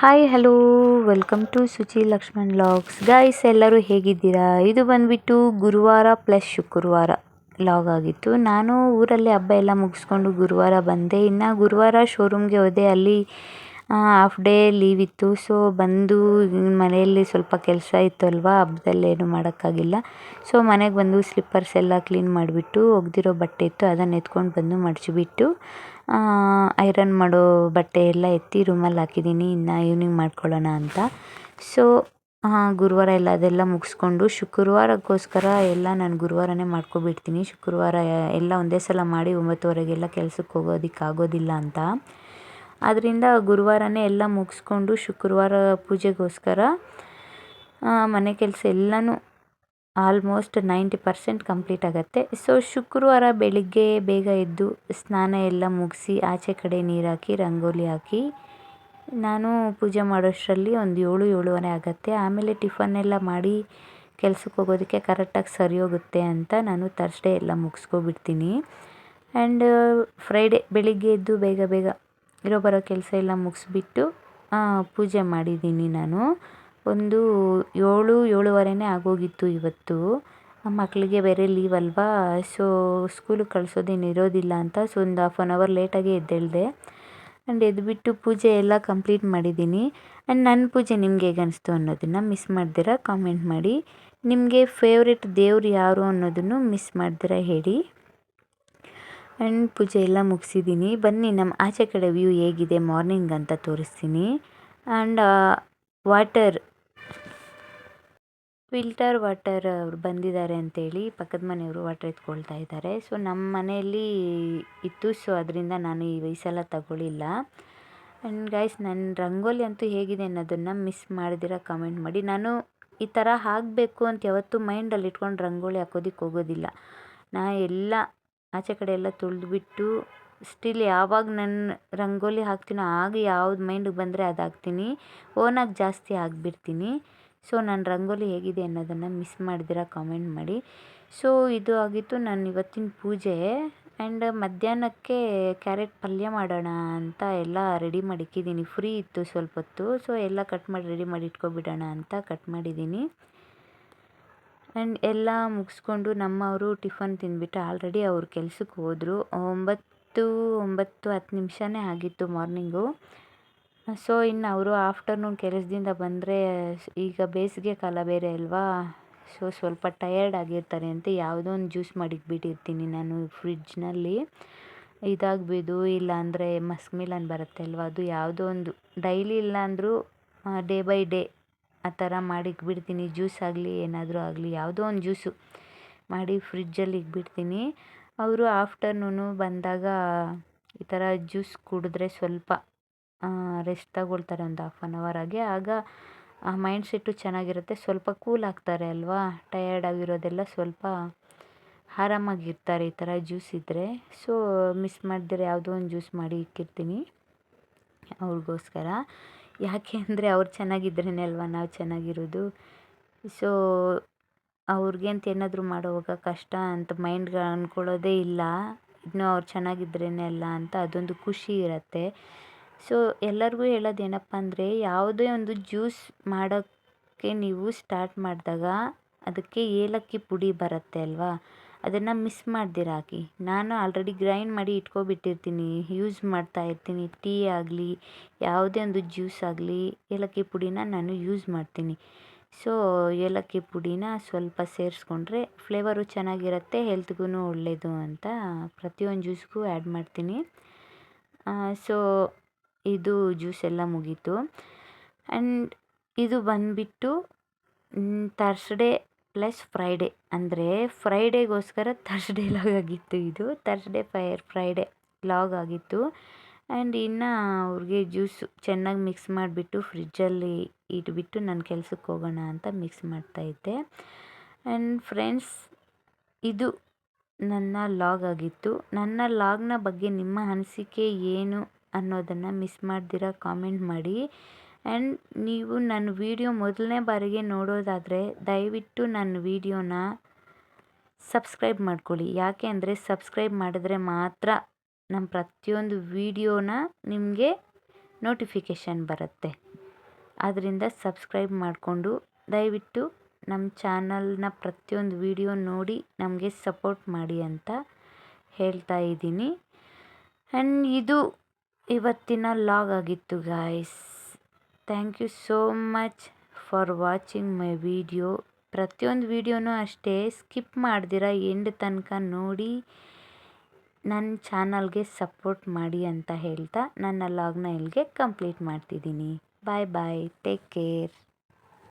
Hi hello welcome to Suchi Lakshman logs guys. ಎಲ್ಲರೂ ಹೇಗಿದ್ದೀರಾ? ಇದು ಬಂದುಬಿಟ್ಟು ಗುರುವಾರ ಪ್ಲಸ್ ಶುಕ್ರವಾರ ಲಾಗ್ ಆಗಿತ್ತು. ನಾನು ಊರಲ್ಲಿ ಹಬ್ಬ ಎಲ್ಲ ಮುಗಿಸ್ಕೊಂಡು ಗುರುವಾರ ಬಂದೆ. ಇನ್ನು ಗುರುವಾರ ಶೋರೂಮ್ಗೆ ಹೋದೆ. ಅಲ್ಲಿ ಹಾಫ್ ಡೇ ಲೀವ್ ಇತ್ತು. ಸೊ ಬಂದು ಮನೆಯಲ್ಲಿ ಸ್ವಲ್ಪ ಕೆಲಸ ಇತ್ತು ಅಲ್ವಾ, ಹಬ್ಬದಲ್ಲಿ ಏನು ಮಾಡೋಕ್ಕಾಗಿಲ್ಲ. ಸೊ ಮನೆಗೆ ಬಂದು ಸ್ಲಿಪ್ಪರ್ಸ್ ಎಲ್ಲ ಕ್ಲೀನ್ ಮಾಡಿಬಿಟ್ಟು, ಒಗೆದಿರೋ ಬಟ್ಟೆ ಇತ್ತು ಅದನ್ನು ಎತ್ಕೊಂಡು ಬಂದು ಮಡಚಿಬಿಟ್ಟು, ಐರನ್ ಮಾಡೋ ಬಟ್ಟೆ ಎಲ್ಲ ಎತ್ತಿ ರೂಮಲ್ಲಿ ಹಾಕಿದ್ದೀನಿ. ಇನ್ನು ಈವ್ನಿಂಗ್ ಮಾಡ್ಕೊಳ್ಳೋಣ ಅಂತ. ಸೊ ಗುರುವಾರ ಎಲ್ಲ ಅದೆಲ್ಲ ಮುಗಿಸ್ಕೊಂಡು ಶುಕ್ರವಾರಕ್ಕೋಸ್ಕರ ಎಲ್ಲ ನಾನು ಗುರುವಾರನೇ ಮಾಡ್ಕೊಬಿಡ್ತೀನಿ. ಶುಕ್ರವಾರ ಎಲ್ಲ ಒಂದೇ ಸಲ ಮಾಡಿ 9:30ಗೆಲ್ಲ ಕೆಲ್ಸಕ್ಕೆ ಹೋಗೋದಕ್ಕಾಗೋದಿಲ್ಲ ಅಂತ. ಆದ್ದರಿಂದ ಗುರುವಾರನೇ ಎಲ್ಲ ಮುಗಿಸ್ಕೊಂಡು ಶುಕ್ರವಾರ ಪೂಜೆಗೋಸ್ಕರ ಮನೆ ಕೆಲಸ ಎಲ್ಲನೂ ಆಲ್ಮೋಸ್ಟ್ 90% ಕಂಪ್ಲೀಟ್ ಆಗುತ್ತೆ. ಸೊ ಶುಕ್ರವಾರ ಬೆಳಿಗ್ಗೆ ಬೇಗ ಎದ್ದು ಸ್ನಾನ ಎಲ್ಲ ಮುಗಿಸಿ ಆಚೆ ಕಡೆ ನೀರು ಹಾಕಿ ರಂಗೋಲಿ ಹಾಕಿ ನಾನು ಪೂಜೆ ಮಾಡೋಷ್ಟರಲ್ಲಿ ಒಂದು 7-7:30 ಆಗುತ್ತೆ. ಆಮೇಲೆ ಟಿಫನ್ ಎಲ್ಲ ಮಾಡಿ ಕೆಲ್ಸಕ್ಕೆ ಹೋಗೋದಕ್ಕೆ ಕರೆಕ್ಟಾಗಿ ಸರಿ ಹೋಗುತ್ತೆ ಅಂತ ನಾನು ಥರ್ಸ್ಡೇ ಎಲ್ಲ ಮುಗಿಸ್ಕೊಬಿಡ್ತೀನಿ. ಆ್ಯಂಡ್ ಫ್ರೈಡೇ ಬೆಳಿಗ್ಗೆ ಎದ್ದು ಬೇಗ ಬೇಗ ಇರೋ ಬರೋ ಕೆಲಸ ಎಲ್ಲ ಮುಗಿಸ್ಬಿಟ್ಟು ಪೂಜೆ ಮಾಡಿದ್ದೀನಿ. ನಾನು ಒಂದು 7-7:30 ಆಗೋಗಿತ್ತು ಇವತ್ತು. ಮಕ್ಕಳಿಗೆ ಬೇರೆ ಲೀವ್ ಅಲ್ವಾ, ಸೊ ಸ್ಕೂಲಿಗೆ ಕಳಿಸೋದೇನು ಇರೋದಿಲ್ಲ ಅಂತ ಸೊ ಒಂದು ಹಾಫ್ ಆನ್ ಅವರ್ ಲೇಟಾಗಿ ಎದ್ದೇಳಿದೆ. ಆ್ಯಂಡ್ ಎದ್ದುಬಿಟ್ಟು ಪೂಜೆ ಎಲ್ಲ ಕಂಪ್ಲೀಟ್ ಮಾಡಿದ್ದೀನಿ. ಆ್ಯಂಡ್ ನನ್ನ ಪೂಜೆ ನಿಮ್ಗೆ ಹೇಗೆ ಅನಿಸ್ತು ಅನ್ನೋದನ್ನು ಮಿಸ್ ಮಾಡ್ದಿರ ಕಾಮೆಂಟ್ ಮಾಡಿ. ನಿಮಗೆ ಫೇವ್ರೆಟ್ ದೇವ್ರು ಯಾರು ಅನ್ನೋದನ್ನು ಮಿಸ್ ಮಾಡ್ದಿರ ಹೇಳಿ. ಆ್ಯಂಡ್ ಪೂಜೆ ಎಲ್ಲ ಮುಗಿಸಿದ್ದೀನಿ. ಬನ್ನಿ ನಮ್ಮ ಆಚೆ ಕಡೆ ವ್ಯೂ ಹೇಗಿದೆ ಮಾರ್ನಿಂಗ್ ಅಂತ ತೋರಿಸ್ತೀನಿ. ಆ್ಯಂಡ್ ಫಿಲ್ಟರ್ ವಾಟರ್ ಅವ್ರು ಬಂದಿದ್ದಾರೆ ಅಂತೇಳಿ ಪಕ್ಕದ ಮನೆಯವರು ವಾಟರ್ ಎತ್ಕೊಳ್ತಾ ಇದ್ದಾರೆ. ಸೊ ನಮ್ಮ ಮನೆಯಲ್ಲಿ ಇತ್ತು, ಸೊ ಅದರಿಂದ ನಾನು ಈ ಸಲ ತಗೊಳ್ಳಿಲ್ಲ. ಆ್ಯಂಡ್ ಗೈಸ್, ನನ್ನ ರಂಗೋಲಿ ಅಂತೂ ಹೇಗಿದೆ ಅನ್ನೋದನ್ನು ಮಿಸ್ ಮಾಡಿದಿರ ಕಾಮೆಂಟ್ ಮಾಡಿ. ನಾನು ಈ ಥರ ಹಾಕಬೇಕು ಅಂತ ಯಾವತ್ತೂ ಮೈಂಡಲ್ಲಿ ಇಟ್ಕೊಂಡು ರಂಗೋಲಿ ಹಾಕೋದಕ್ಕೆ ಹೋಗೋದಿಲ್ಲ. ಎಲ್ಲ ಆಚೆ ಕಡೆ ಎಲ್ಲ ತೊಳೆದ್ಬಿಟ್ಟು ಸ್ಟಿಲ್ ಯಾವಾಗ ನನ್ನ ರಂಗೋಲಿ ಹಾಕ್ತೀನೋ ಆಗ ಯಾವ್ದು ಮೈಂಡಿಗೆ ಬಂದರೆ ಅದು ಹಾಕ್ತೀನಿ. ಓನಾಗಿ ಜಾಸ್ತಿ ಆಗಿಬಿಡ್ತೀನಿ. ಸೊ ನನ್ನ ರಂಗೋಲಿ ಹೇಗಿದೆ ಅನ್ನೋದನ್ನು ಮಿಸ್ ಮಾಡಿದಿರ ಕಾಮೆಂಟ್ ಮಾಡಿ. ಸೊ ಇದು ಆಗಿತ್ತು ನನ್ನ ಇವತ್ತಿನ ಪೂಜೆ. ಆ್ಯಂಡ್ ಮಧ್ಯಾಹ್ನಕ್ಕೆ ಕ್ಯಾರೆಟ್ ಪಲ್ಯ ಮಾಡೋಣ ಅಂತ ಎಲ್ಲ ರೆಡಿ ಮಾಡಿ ಇಕ್ಕಿದ್ದೀನಿ. ಫ್ರೀ ಇತ್ತು ಸ್ವಲ್ಪ ಹೊತ್ತು, ಸೊ ಎಲ್ಲ ಕಟ್ ಮಾಡಿ ರೆಡಿ ಮಾಡಿ ಇಟ್ಕೊಬಿಡೋಣ ಅಂತ ಕಟ್ ಮಾಡಿದ್ದೀನಿ. ಆ್ಯಂಡ್ ಎಲ್ಲ ಮುಗಿಸ್ಕೊಂಡು ನಮ್ಮವರು ಟಿಫನ್ ತಿಂದ್ಬಿಟ್ಟು ಆಲ್ರೆಡಿ ಅವ್ರು ಕೆಲ್ಸಕ್ಕೆ ಹೋದರು. 9-10 ಆಗಿತ್ತು ಮಾರ್ನಿಂಗು. ಸೊ ಇನ್ನು ಅವರು ಆಫ್ಟರ್ನೂನ್ ಕೆಲಸದಿಂದ ಬಂದರೆ, ಈಗ ಬೇಸಿಗೆ ಕಾಲ ಬೇರೆ ಅಲ್ವಾ, ಸೊ ಸ್ವಲ್ಪ ಟಯರ್ಡ್ ಆಗಿರ್ತಾರೆ ಅಂತ ಯಾವುದೋ ಒಂದು ಜ್ಯೂಸ್ ಮಾಡಿಟ್ಬಿಟ್ಟಿರ್ತೀನಿ ನಾನು ಫ್ರಿಡ್ಜ್ನಲ್ಲಿ. ಇದಾಗಬೇಕು, ಇಲ್ಲಾಂದರೆ ಮಸ್ಕ್ ಮಿಲನ್ ಬರುತ್ತೆ ಅಲ್ವಾ, ಅದು ಯಾವುದೋ ಒಂದು ಡೈಲಿ ಇಲ್ಲ ಅಂದರೂ ಡೇ ಬೈ ಡೇ ಆ ಥರ ಮಾಡಿ ಇಕ್ಬಿಡ್ತೀನಿ. ಜ್ಯೂಸ್ ಆಗಲಿ ಏನಾದರೂ ಆಗಲಿ ಯಾವುದೋ ಒಂದು ಜ್ಯೂಸು ಮಾಡಿ ಫ್ರಿಡ್ಜಲ್ಲಿ ಇಕ್ಬಿಡ್ತೀನಿ. ಅವರು ಆಫ್ಟರ್ನೂನು ಬಂದಾಗ ಈ ಥರ ಜ್ಯೂಸ್ ಕುಡಿದ್ರೆ ಸ್ವಲ್ಪ ರೆಸ್ಟ್ ತಗೊಳ್ತಾರೆ ಒಂದು ಹಾಫ್ ಆನ್ ಅವರ್ ಆಗಿ. ಆಗ ಆ ಮೈಂಡ್ ಸೆಟ್ಟು ಚೆನ್ನಾಗಿರುತ್ತೆ, ಸ್ವಲ್ಪ ಕೂಲ್ ಆಗ್ತಾರೆ ಅಲ್ವಾ, ಟಯರ್ಡ್ ಆಗಿರೋದೆಲ್ಲ ಸ್ವಲ್ಪ ಆರಾಮಾಗಿರ್ತಾರೆ ಈ ಥರ ಜ್ಯೂಸ್ ಇದ್ದರೆ. ಸೊ ಮಿಸ್ ಮಾಡಿದ್ರೆ ಯಾವುದೋ ಒಂದು ಜ್ಯೂಸ್ ಮಾಡಿ ಇಕ್ಕಿರ್ತೀನಿ ಅವ್ರಿಗೋಸ್ಕರ. ಯಾಕೆ ಅಂದರೆ ಅವ್ರು ಚೆನ್ನಾಗಿದ್ರೇ ಅಲ್ವಾ ನಾವು ಚೆನ್ನಾಗಿರೋದು. ಸೊ ಅವ್ರಿಗೆ ಅಂತ ಏನಾದರೂ ಮಾಡೋವಾಗ ಕಷ್ಟ ಅಂತ ಮೈಂಡ್ಗೆ ಅಂದ್ಕೊಳ್ಳೋದೇ ಇಲ್ಲ. ಇನ್ನೂ ಅವ್ರು ಚೆನ್ನಾಗಿದ್ರೇ ಅಲ್ಲ ಅಂತ ಅದೊಂದು ಖುಷಿ ಇರುತ್ತೆ. ಸೊ ಎಲ್ಲರಿಗೂ ಹೇಳೋದು ಏನಪ್ಪ ಅಂದರೆ, ಯಾವುದೇ ಒಂದು ಜ್ಯೂಸ್ ಮಾಡೋಕ್ಕೆ ನೀವು ಸ್ಟಾರ್ಟ್ ಮಾಡಿದಾಗ ಅದಕ್ಕೆ ಏಲಕ್ಕಿ ಪುಡಿ ಬರುತ್ತೆ ಅಲ್ವಾ, ಅದನ್ನು ಮಿಸ್ ಮಾಡ್ದಿರ ಹಾಕಿ. ನಾನು ಆಲ್ರೆಡಿ ಗ್ರೈಂಡ್ ಮಾಡಿ ಇಟ್ಕೊಬಿಟ್ಟಿರ್ತೀನಿ, ಯೂಸ್ ಮಾಡ್ತಾ ಇರ್ತೀನಿ. ಟೀ ಆಗಲಿ ಯಾವುದೇ ಒಂದು ಜ್ಯೂಸ್ ಆಗಲಿ ಏಲಕ್ಕಿ ಪುಡಿನ ನಾನು ಯೂಸ್ ಮಾಡ್ತೀನಿ. ಸೊ ಏಲಕ್ಕಿ ಪುಡಿನ ಸ್ವಲ್ಪ ಸೇರಿಸ್ಕೊಂಡ್ರೆ ಫ್ಲೇವರು ಚೆನ್ನಾಗಿರುತ್ತೆ, ಹೆಲ್ತ್ಗೂ ಒಳ್ಳೆಯದು ಅಂತ ಪ್ರತಿಯೊಂದು ಜ್ಯೂಸ್ಗೂ ಆ್ಯಡ್ ಮಾಡ್ತೀನಿ. ಸೊ ಇದು ಜ್ಯೂಸ್ ಎಲ್ಲ ಮುಗೀತು. ಆ್ಯಂಡ್ ಇದು ಬಂದುಬಿಟ್ಟು ಥರ್ಸ್ಡೇ ಪ್ಲಸ್ ಫ್ರೈಡೇ, ಅಂದರೆ ಫ್ರೈಡೇಗೋಸ್ಕರ ಥರ್ಸ್ಡೇ ಲಾಗ್ ಆಗಿತ್ತು. ಇದು ಥರ್ಸ್ಡೇ ಫ್ರೈಡೇ ಲಾಗ್ ಆಗಿತ್ತು. ಆ್ಯಂಡ್ ಇನ್ನು ಅವ್ರಿಗೆ ಜ್ಯೂಸು ಚೆನ್ನಾಗಿ ಮಿಕ್ಸ್ ಮಾಡಿಬಿಟ್ಟು ಫ್ರಿಡ್ಜಲ್ಲಿ ಇಟ್ಬಿಟ್ಟು ನಾನು ಕೆಲ್ಸಕ್ಕೆ ಹೋಗೋಣ ಅಂತ ಮಿಕ್ಸ್ ಮಾಡ್ತಾಯಿದ್ದೆ. ಆ್ಯಂಡ್ ಫ್ರೆಂಡ್ಸ್, ಇದು ನನ್ನ ಲಾಗ್ ಆಗಿತ್ತು. ನನ್ನ ಲಾಗ್ನ ಬಗ್ಗೆ ನಿಮ್ಮ ಅನಿಸಿಕೆ ಏನು ಅನ್ನೋದನ್ನು ಮಿಸ್ ಮಾಡ್ದಿರ ಕಾಮೆಂಟ್ ಮಾಡಿ. ಆ್ಯಂಡ್ ನೀವು ನನ್ನ ವೀಡಿಯೋ ಮೊದಲನೇ ಬಾರಿಗೆ ನೋಡೋದಾದರೆ ದಯವಿಟ್ಟು ನನ್ನ ವೀಡಿಯೋನ ಸಬ್ಸ್ಕ್ರೈಬ್ ಮಾಡ್ಕೊಳ್ಳಿ. ಯಾಕೆ ಅಂದರೆ ಸಬ್ಸ್ಕ್ರೈಬ್ ಮಾಡಿದ್ರೆ ಮಾತ್ರ ನಮ್ಮ ಪ್ರತಿಯೊಂದು ವೀಡಿಯೋನ ನಿಮಗೆ ನೋಟಿಫಿಕೇಷನ್ ಬರುತ್ತೆ. ಆದ್ದರಿಂದ ಸಬ್ಸ್ಕ್ರೈಬ್ ಮಾಡಿಕೊಂಡು ದಯವಿಟ್ಟು ನಮ್ಮ ಚಾನಲ್ನ ಪ್ರತಿಯೊಂದು ವಿಡಿಯೋ ನೋಡಿ ನಮಗೆ ಸಪೋರ್ಟ್ ಮಾಡಿ ಅಂತ ಹೇಳ್ತಾ ಇದ್ದೀನಿ. ಆ್ಯಂಡ್ ಇದು ಇವತ್ತಿನ ಲಾಗ್ ಆಗಿತ್ತು guys. Thank you so much for watching my video. ಪ್ರತಿಯೊಂದು ವಿಡಿಯೋನೂ ಅಷ್ಟೇ ಸ್ಕಿಪ್ ಮಾಡ್ದಿರ ಎಂಡ್ ತನಕ ನೋಡಿ ನನ್ನ ಚಾನಲ್ಗೆ ಸಪೋರ್ಟ್ ಮಾಡಿ ಅಂತ ಹೇಳ್ತಾ ನನ್ನ ಲಾಗ್ನ ಇಲ್ಲಿಗೆ ಕಂಪ್ಲೀಟ್ ಮಾಡ್ತಿದ್ದೀನಿ. ಬಾಯ್ ಬಾಯ್, ಟೇಕ್ ಕೇರ್.